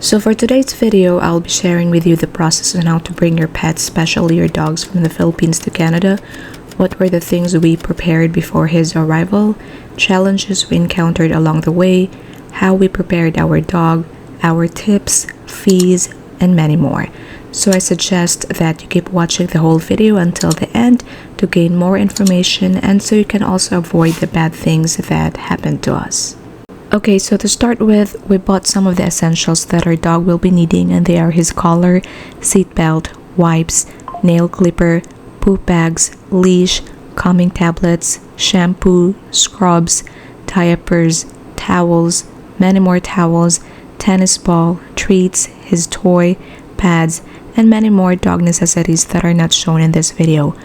So for today's video, I'll be sharing with you the process on how to bring your pets, especially your dogs, from the Philippines to Canada. What were the things we prepared before his arrival, challenges we encountered along the way, how we prepared our dog, our tips, fees, and many more. So I suggest that you keep watching the whole video until the end to gain more information and so you can also avoid the bad things that happened to us. Okay, so to start with, we bought some of the essentials that our dog will be needing, and they are his collar, seat belt, wipes, nail clipper, poop bags, leash, calming tablets, shampoo, scrubs, diapers, towels, many more towels, tennis ball, treats, his toy, pads, and many more dog necessities that are not shown in this video.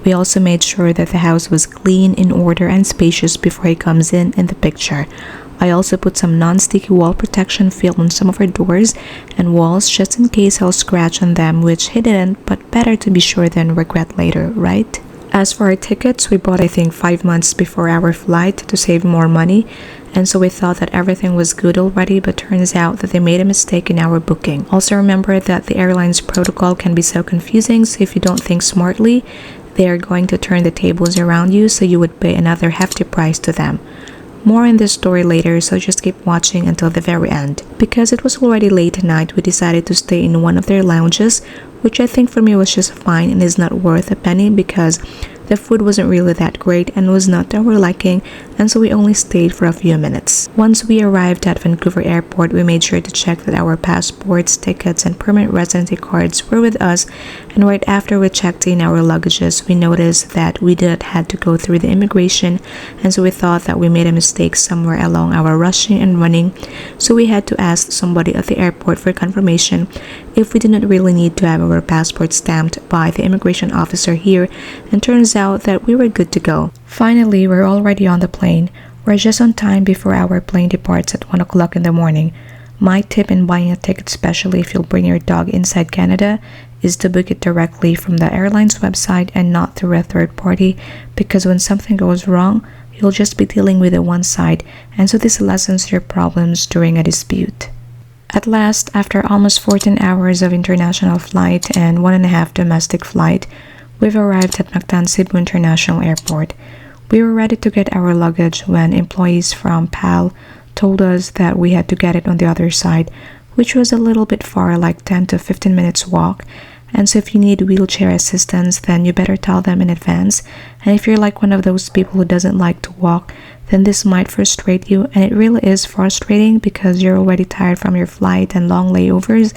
We also made sure that the house was clean, in order, and spacious before he comes in the picture. I also put some non-sticky wall protection film on some of our doors and walls just in case I'll scratch on them, which he didn't, but better to be sure than regret later, right? As for our tickets, we bought I think 5 months before our flight to save more money, and so we thought that everything was good already, but turns out that they made a mistake in our booking. Also remember that the airline's protocol can be so confusing, so if you don't think smartly, they are going to turn the tables around you, so you would pay another hefty price to them. More in this story later, so just keep watching until the very end. Because it was already late at night, we decided to stay in one of their lounges, which I think for me was just fine and is not worth a penny because the food wasn't really that great and was not to our liking, and so we only stayed for a few minutes. Once we arrived at Vancouver Airport, we made sure to check that our passports, tickets, and permanent residency cards were with us, and right after we checked in our luggages, we noticed that we didn't have to go through the immigration, and so we thought that we made a mistake somewhere along our rushing and running, so we had to ask somebody at the airport for confirmation if we didn't really need to have our passport stamped by the immigration officer here, and turns out that we were good to go. Finally, we're already on the plane. We're just on time before our plane departs at 1 o'clock in the morning. My tip in buying a ticket, especially if you'll bring your dog inside Canada, is to book it directly from the airline's website and not through a third party, because when something goes wrong, you'll just be dealing with it one side, and so this lessens your problems during a dispute. At last, after almost 14 hours of international flight and 1.5 domestic flight, we've arrived at Mactan Cebu International Airport. We were ready to get our luggage when employees from PAL told us that we had to get it on the other side, which was a little bit far, like 10 to 15 minutes walk, and so if you need wheelchair assistance, then you better tell them in advance, and if you're like one of those people who doesn't like to walk, then this might frustrate you, and it really is frustrating because you're already tired from your flight and long layovers,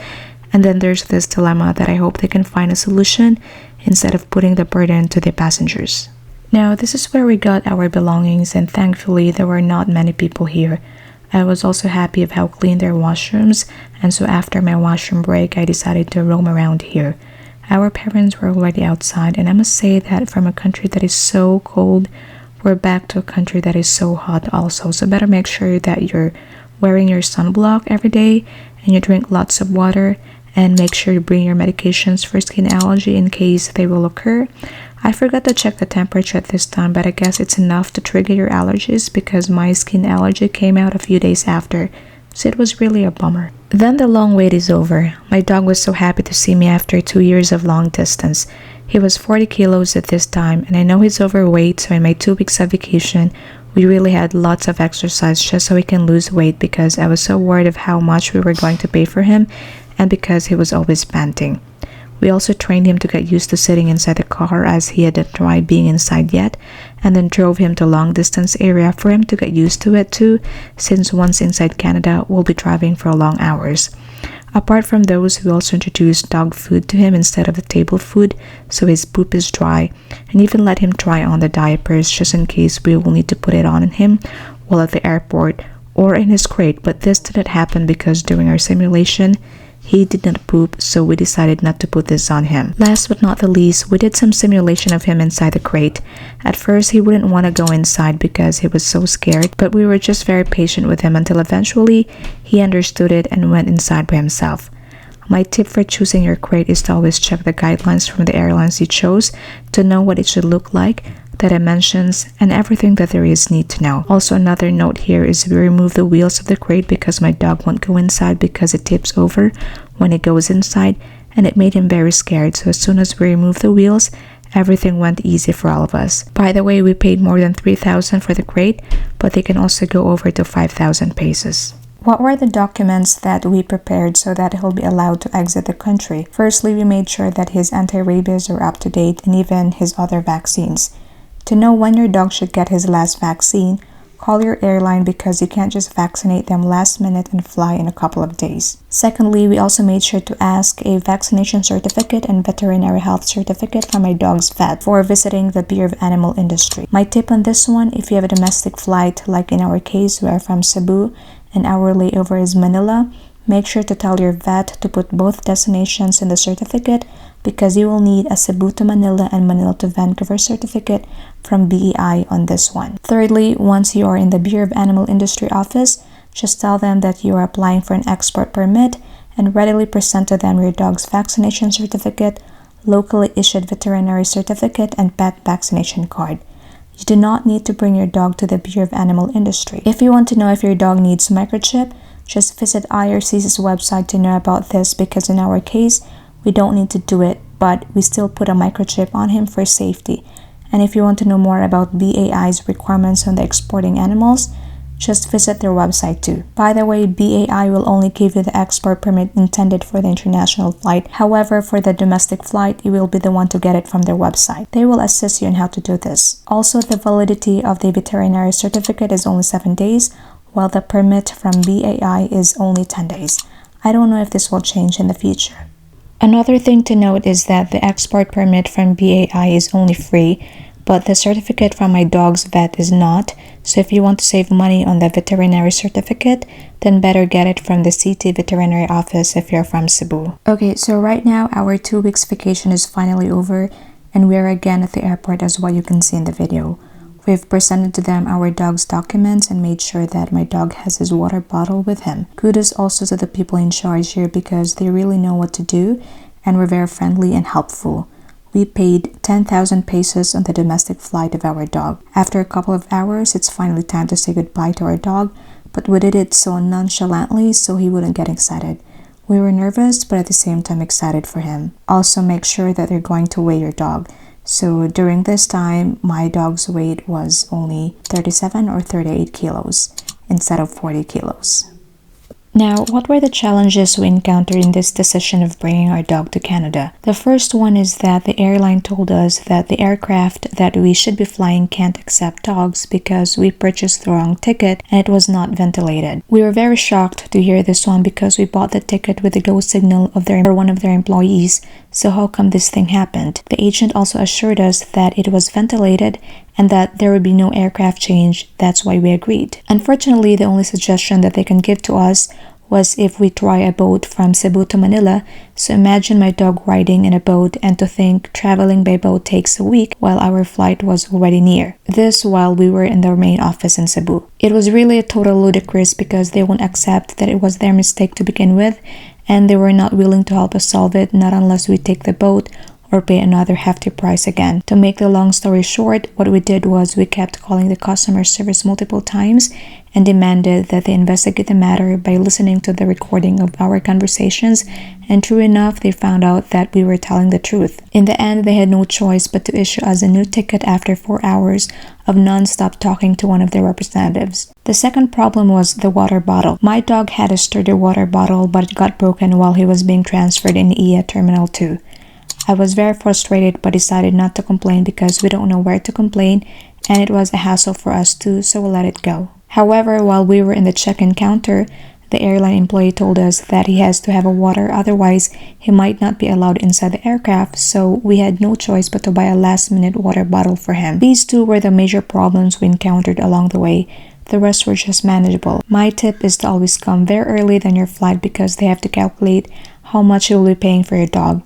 and then there's this dilemma that I hope they can find a solution instead of putting the burden to the passengers. Now, this is where we got our belongings, and thankfully there were not many people here. I was also happy of how clean their washrooms, and so after my washroom break, I decided to roam around here. Our parents were already outside, and I must say that from a country that is so cold, we're back to a country that is so hot also, so better make sure that you're wearing your sunblock every day, and you drink lots of water, and make sure you bring your medications for skin allergy in case they will occur. I forgot to check the temperature at this time, but I guess it's enough to trigger your allergies because my skin allergy came out a few days after, so it was really a bummer. Then the long wait is over. My dog was so happy to see me after 2 years of long distance. He was 40 kilos at this time, and I know he's overweight, so in my 2 weeks of vacation, we really had lots of exercise just so he can lose weight because I was so worried of how much we were going to pay for him, and because he was always panting. We also trained him to get used to sitting inside the car as he hadn't tried being inside yet, and then drove him to long distance area for him to get used to it too, since once inside Canada, we'll be driving for long hours. Apart from those, we also introduced dog food to him instead of the table food, so his poop is dry, and even let him try on the diapers just in case we will need to put it on him while at the airport or in his crate, but this didn't happen because during our simulation, he did not poop, so we decided not to put this on him. Last but not the least, we did some simulation of him inside the crate. At first, he wouldn't want to go inside because he was so scared, but we were just very patient with him until eventually he understood it and went inside by himself. My tip for choosing your crate is to always check the guidelines from the airlines you chose to know what it should look like, the dimensions, and everything that there is need to know. Also, another note here is we remove the wheels of the crate because my dog won't go inside because it tips over when it goes inside, and it made him very scared. So as soon as we remove the wheels, everything went easy for all of us. By the way, we paid more than 3,000 for the crate, but they can also go over to 5,000 pesos. What were the documents that we prepared so that he'll be allowed to exit the country? Firstly, we made sure that his anti-rabies are up to date and even his other vaccines. To know when your dog should get his last vaccine, call your airline because you can't just vaccinate them last minute and fly in a couple of days. Secondly, we also made sure to ask a vaccination certificate and veterinary health certificate from my dog's vet for visiting the Bureau of Animal Industry. My tip on this one, if you have a domestic flight, like in our case, we are from Cebu and our layover is Manila, make sure to tell your vet to put both destinations in the certificate because you will need a Cebu to Manila and Manila to Vancouver certificate from BEI on this one. Thirdly, once you are in the Bureau of Animal Industry office, just tell them that you are applying for an export permit and readily present to them your dog's vaccination certificate, locally issued veterinary certificate, and pet vaccination card. You do not need to bring your dog to the Bureau of Animal Industry. If you want to know if your dog needs microchip, just visit IRCC's website to know about this because in our case, we don't need to do it, but we still put a microchip on him for safety. And if you want to know more about BAI's requirements on the exporting animals, just visit their website too. By the way, BAI will only give you the export permit intended for the international flight. However, for the domestic flight, you will be the one to get it from their website. They will assist you on how to do this. Also, the validity of the veterinary certificate is only 7 days, while the permit from BAI is only 10 days. I don't know if this will change in the future. Another thing to note is that the export permit from BAI is only free, but the certificate from my dog's vet is not. So if you want to save money on the veterinary certificate, then better get it from the CT veterinary office if you're from Cebu. Okay, so right now our 2 weeks vacation is finally over and we are again at the airport as what you can see in the video. We've presented to them our dog's documents and made sure that my dog has his water bottle with him. Kudos also to the people in charge here because they really know what to do and were very friendly and helpful. We paid 10,000 pesos on the domestic flight of our dog. After a couple of hours, it's finally time to say goodbye to our dog, but we did it so nonchalantly so he wouldn't get excited. We were nervous, but at the same time excited for him. Also, make sure that they're going to weigh your dog. So during this time, my dog's weight was only 37 or 38 kilos instead of 40 kilos. Now, what were the challenges we encountered in this decision of bringing our dog to Canada? The first one is that the airline told us that the aircraft that we should be flying can't accept dogs because we purchased the wrong ticket and it was not ventilated. We were very shocked to hear this one because we bought the ticket with the go signal of one of their employees. So how come this thing happened? The agent also assured us that it was ventilated and that there would be no aircraft change. That's why we agreed. Unfortunately, the only suggestion that they can give to us was if we try a boat from Cebu to Manila. So imagine my dog riding in a boat and to think traveling by boat takes a week while our flight was already near. This while we were in their main office in Cebu. It was really a total ludicrous because they won't accept that it was their mistake to begin with and they were not willing to help us solve it, not unless we take the boat or pay another hefty price again. To make the long story short, what we did was we kept calling the customer service multiple times and demanded that they investigate the matter by listening to the recording of our conversations, and true enough, they found out that we were telling the truth. In the end, they had no choice but to issue us a new ticket after 4 hours of non-stop talking to one of their representatives. The second problem was the water bottle. My dog had a sturdy water bottle, but it got broken while he was being transferred in EA Terminal 2. I was very frustrated but decided not to complain because we don't know where to complain and it was a hassle for us too, so we let it go. However, while we were in the check-in counter, the airline employee told us that he has to have a water, otherwise he might not be allowed inside the aircraft, so we had no choice but to buy a last-minute water bottle for him. These two were the major problems we encountered along the way. The rest were just manageable. My tip is to always come very early than your flight because they have to calculate how much you will be paying for your dog.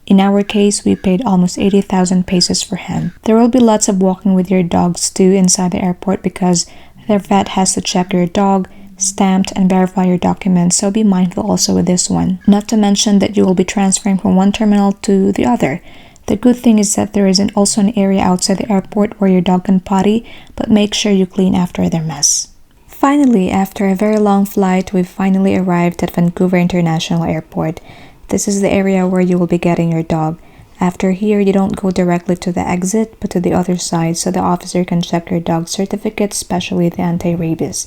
In our case, we paid almost 80,000 pesos for him. There will be lots of walking with your dogs too inside the airport because their vet has to check your dog, stamped, and verify your documents, so be mindful also with this one. Not to mention that you will be transferring from one terminal to the other. The good thing is that there is also an area outside the airport where your dog can potty, but make sure you clean after their mess. Finally, after a very long flight, we've finally arrived at Vancouver International Airport. This is the area where you will be getting your dog. After here, you don't go directly to the exit, but to the other side so the officer can check your dog's certificate, especially the anti-rabies.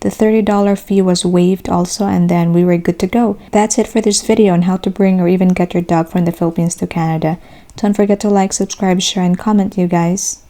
The $30 fee was waived also, and then we were good to go. That's it for this video on how to bring or even get your dog from the Philippines to Canada. Don't forget to like, subscribe, share, and comment, you guys.